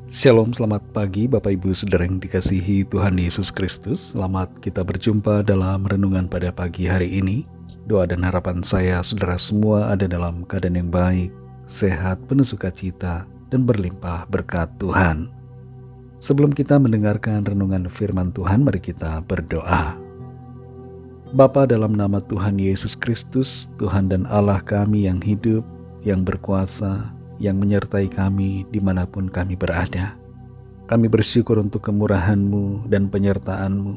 Shalom, selamat pagi Bapak Ibu Saudara yang dikasihi Tuhan Yesus Kristus. Selamat kita berjumpa dalam renungan pada pagi hari ini. Doa dan harapan saya saudara semua ada dalam keadaan yang baik, sehat, penuh sukacita, dan berlimpah berkat Tuhan. Sebelum kita mendengarkan renungan firman Tuhan, mari kita berdoa. Bapa, dalam nama Tuhan Yesus Kristus, Tuhan dan Allah kami yang hidup, yang berkuasa, yang menyertai kami dimanapun kami berada. Kami bersyukur untuk kemurahan-Mu dan penyertaan-Mu.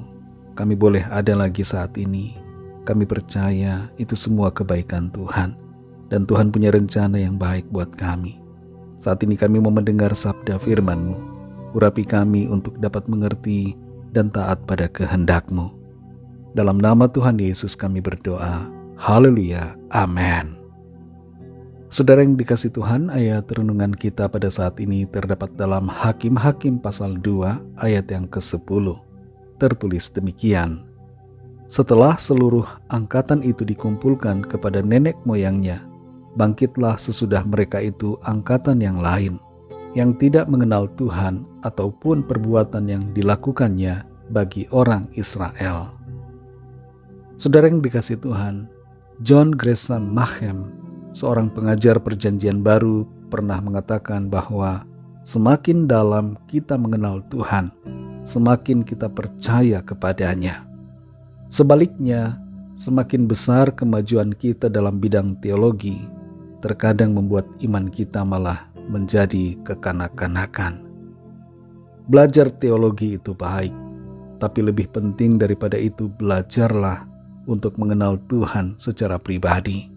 Kami boleh ada lagi saat ini. Kami percaya itu semua kebaikan Tuhan. Dan Tuhan punya rencana yang baik buat kami. Saat ini kami mau mendengar sabda firman-Mu. Urapi kami untuk dapat mengerti dan taat pada kehendak-Mu. Dalam nama Tuhan Yesus kami berdoa. Haleluya. Amin. Saudara yang dikasih Tuhan, ayat renungan kita pada saat ini terdapat dalam Hakim-Hakim pasal 2 ayat yang ke-10. Tertulis demikian. Setelah seluruh angkatan itu dikumpulkan kepada nenek moyangnya, bangkitlah sesudah mereka itu angkatan yang lain, yang tidak mengenal Tuhan ataupun perbuatan yang dilakukannya bagi orang Israel. Saudara yang dikasih Tuhan, John Gresham Machen, seorang pengajar perjanjian baru, pernah mengatakan bahwa semakin dalam kita mengenal Tuhan, semakin kita percaya kepadanya. Sebaliknya, semakin besar kemajuan kita dalam bidang teologi, terkadang membuat iman kita malah menjadi kekanak-kanakan. Belajar teologi itu baik, tapi lebih penting daripada itu belajarlah untuk mengenal Tuhan secara pribadi.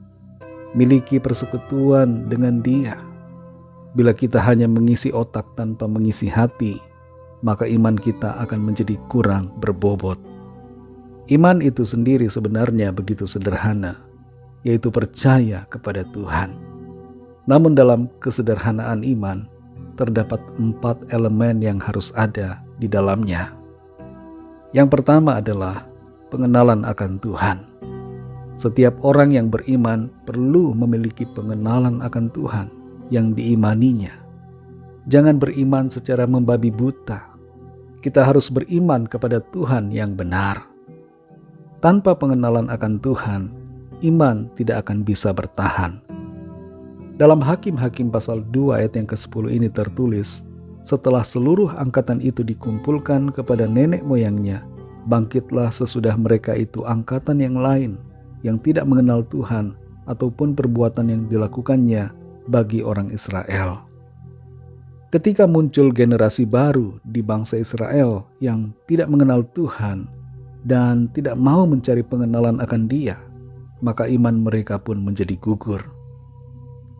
Miliki persekutuan dengan Dia. Bila kita hanya mengisi otak tanpa mengisi hati, maka iman kita akan menjadi kurang berbobot. Iman itu sendiri sebenarnya begitu sederhana, yaitu percaya kepada Tuhan. Namun dalam kesederhanaan iman, terdapat 4 elemen yang harus ada di dalamnya. Yang pertama adalah pengenalan akan Tuhan. Setiap orang yang beriman perlu memiliki pengenalan akan Tuhan yang diimaninya. Jangan beriman secara membabi buta. Kita harus beriman kepada Tuhan yang benar. Tanpa pengenalan akan Tuhan, iman tidak akan bisa bertahan. Dalam Hakim-Hakim pasal 2 ayat yang ke-10 ini tertulis, setelah seluruh angkatan itu dikumpulkan kepada nenek moyangnya, bangkitlah sesudah mereka itu angkatan yang lain, yang tidak mengenal Tuhan ataupun perbuatan yang dilakukannya bagi orang Israel. Ketika muncul generasi baru di bangsa Israel yang tidak mengenal Tuhan dan tidak mau mencari pengenalan akan Dia, maka iman mereka pun menjadi gugur.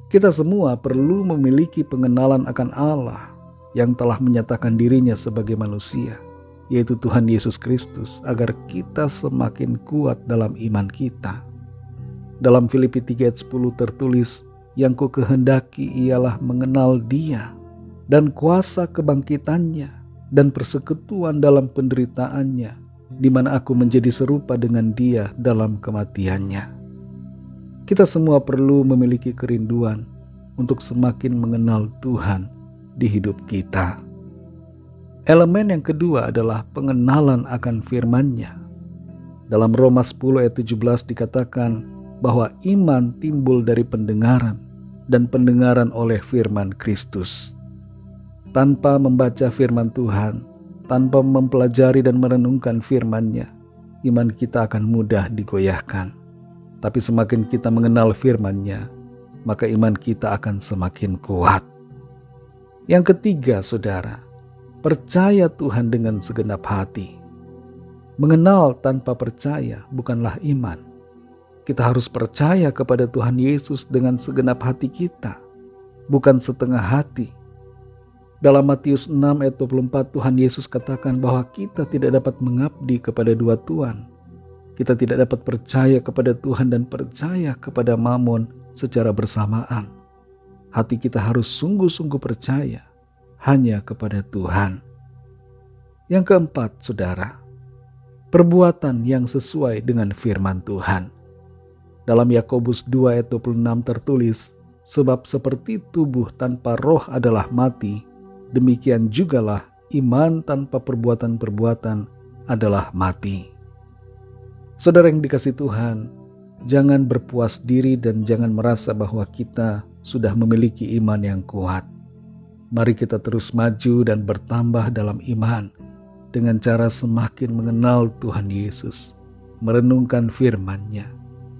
Kita semua perlu memiliki pengenalan akan Allah yang telah menyatakan dirinya sebagai manusia, yaitu Tuhan Yesus Kristus, agar kita semakin kuat dalam iman kita. Dalam Filipi 3 ayat 10 tertulis, yang ku kehendaki ialah mengenal Dia dan kuasa kebangkitannya dan persekutuan dalam penderitaannya, di mana aku menjadi serupa dengan Dia dalam kematiannya. Kita semua perlu memiliki kerinduan untuk semakin mengenal Tuhan di hidup kita. Elemen yang kedua adalah pengenalan akan firman-Nya. Dalam Roma 10 ayat 17 dikatakan bahwa iman timbul dari pendengaran dan pendengaran oleh firman Kristus. Tanpa membaca firman Tuhan, tanpa mempelajari dan merenungkan firman-Nya, iman kita akan mudah digoyahkan. Tapi semakin kita mengenal firman-Nya, maka iman kita akan semakin kuat. Yang ketiga, saudara, percaya Tuhan dengan segenap hati. Mengenal tanpa percaya bukanlah iman. Kita harus percaya kepada Tuhan Yesus dengan segenap hati kita, bukan setengah hati. Dalam Matius 6 ayat 24 Tuhan Yesus katakan bahwa kita tidak dapat mengabdi kepada dua tuan. Kita tidak dapat percaya kepada Tuhan dan percaya kepada Mamon secara bersamaan. Hati kita harus sungguh-sungguh percaya hanya kepada Tuhan. Yang keempat, saudara, perbuatan yang sesuai dengan firman Tuhan. Dalam Yakobus 2 ayat 26 tertulis, sebab seperti tubuh tanpa roh adalah mati, demikian jugalah iman tanpa perbuatan-perbuatan adalah mati. Saudara yang dikasihi Tuhan, jangan berpuas diri dan jangan merasa bahwa kita sudah memiliki iman yang kuat. Mari kita terus maju dan bertambah dalam iman dengan cara semakin mengenal Tuhan Yesus, merenungkan firman-Nya,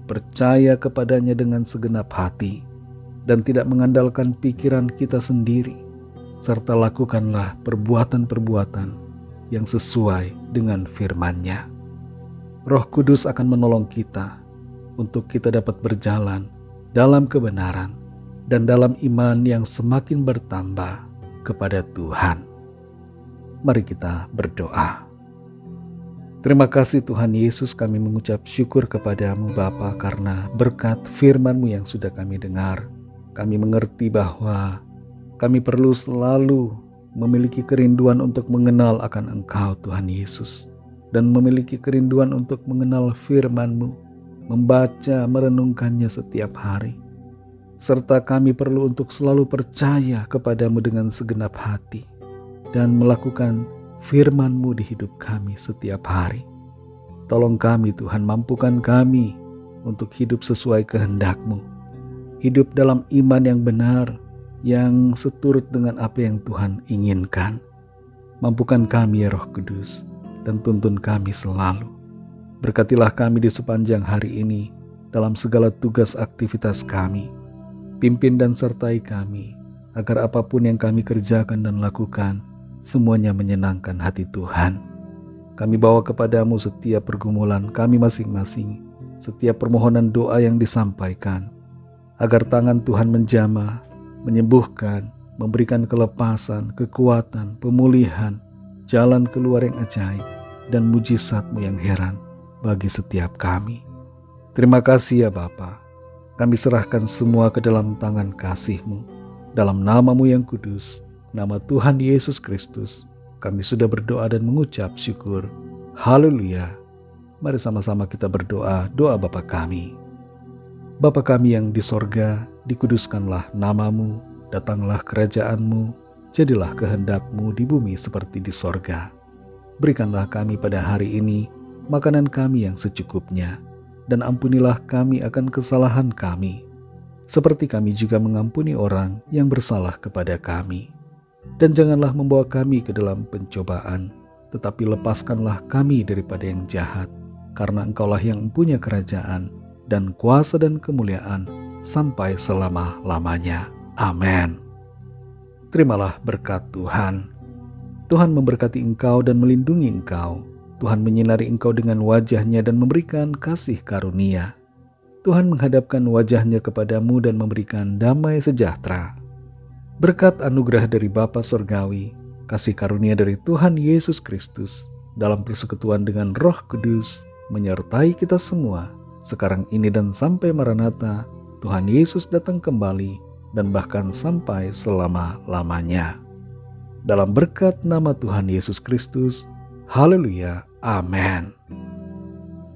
percaya kepadanya dengan segenap hati, dan tidak mengandalkan pikiran kita sendiri, serta lakukanlah perbuatan-perbuatan yang sesuai dengan firman-Nya. Roh Kudus akan menolong kita untuk kita dapat berjalan dalam kebenaran dan dalam iman yang semakin bertambah kepada Tuhan. Mari kita berdoa. Terima kasih Tuhan Yesus, kami mengucap syukur kepadamu Bapa karena berkat firman-Mu yang sudah kami dengar. Kami mengerti bahwa kami perlu selalu memiliki kerinduan untuk mengenal akan Engkau Tuhan Yesus, dan memiliki kerinduan untuk mengenal firman-Mu, membaca, merenungkannya setiap hari. Serta kami perlu untuk selalu percaya kepadamu dengan segenap hati dan melakukan firman-Mu di hidup kami setiap hari. Tolong kami Tuhan, mampukan kami untuk hidup sesuai kehendak-Mu, hidup dalam iman yang benar, yang seturut dengan apa yang Tuhan inginkan. Mampukan kami ya Roh Kudus, dan tuntun kami selalu. Berkatilah kami di sepanjang hari ini dalam segala tugas aktivitas kami. Pimpin dan sertai kami, agar apapun yang kami kerjakan dan lakukan, semuanya menyenangkan hati Tuhan. Kami bawa kepadamu setiap pergumulan kami masing-masing, setiap permohonan doa yang disampaikan, agar tangan Tuhan menjamah, menyembuhkan, memberikan kelepasan, kekuatan, pemulihan, jalan keluar yang ajaib, dan mujizat-Mu yang heran bagi setiap kami. Terima kasih ya Bapa. Kami serahkan semua ke dalam tangan kasih-Mu. Dalam nama-Mu yang kudus, nama Tuhan Yesus Kristus, kami sudah berdoa dan mengucap syukur. Haleluya. Mari sama-sama kita berdoa, doa Bapa kami. Bapa kami yang di sorga, dikuduskanlah nama-Mu, datanglah kerajaan-Mu, jadilah kehendak-Mu di bumi seperti di sorga. Berikanlah kami pada hari ini makanan kami yang secukupnya, dan ampunilah kami akan kesalahan kami, seperti kami juga mengampuni orang yang bersalah kepada kami. Dan janganlah membawa kami ke dalam pencobaan, tetapi lepaskanlah kami daripada yang jahat, karena Engkaulah yang mempunyai kerajaan, dan kuasa dan kemuliaan, sampai selama-lamanya. Amin. Terimalah berkat Tuhan. Tuhan memberkati engkau dan melindungi engkau. Tuhan menyinari engkau dengan wajah-Nya dan memberikan kasih karunia. Tuhan menghadapkan wajah-Nya kepadamu dan memberikan damai sejahtera. Berkat anugerah dari Bapa Surgawi, kasih karunia dari Tuhan Yesus Kristus, dalam persekutuan dengan Roh Kudus, menyertai kita semua, sekarang ini dan sampai Maranatha, Tuhan Yesus datang kembali, dan bahkan sampai selama-lamanya. Dalam berkat nama Tuhan Yesus Kristus, haleluya, amin.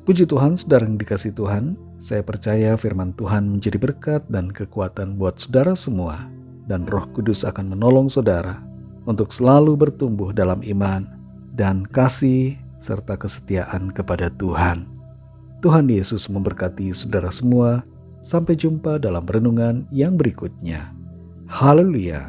Puji Tuhan, saudara yang dikasihi Tuhan, saya percaya firman Tuhan menjadi berkat dan kekuatan buat saudara semua, dan Roh Kudus akan menolong saudara untuk selalu bertumbuh dalam iman dan kasih serta kesetiaan kepada Tuhan. Tuhan Yesus memberkati saudara semua. Sampai jumpa dalam renungan yang berikutnya. Haleluya.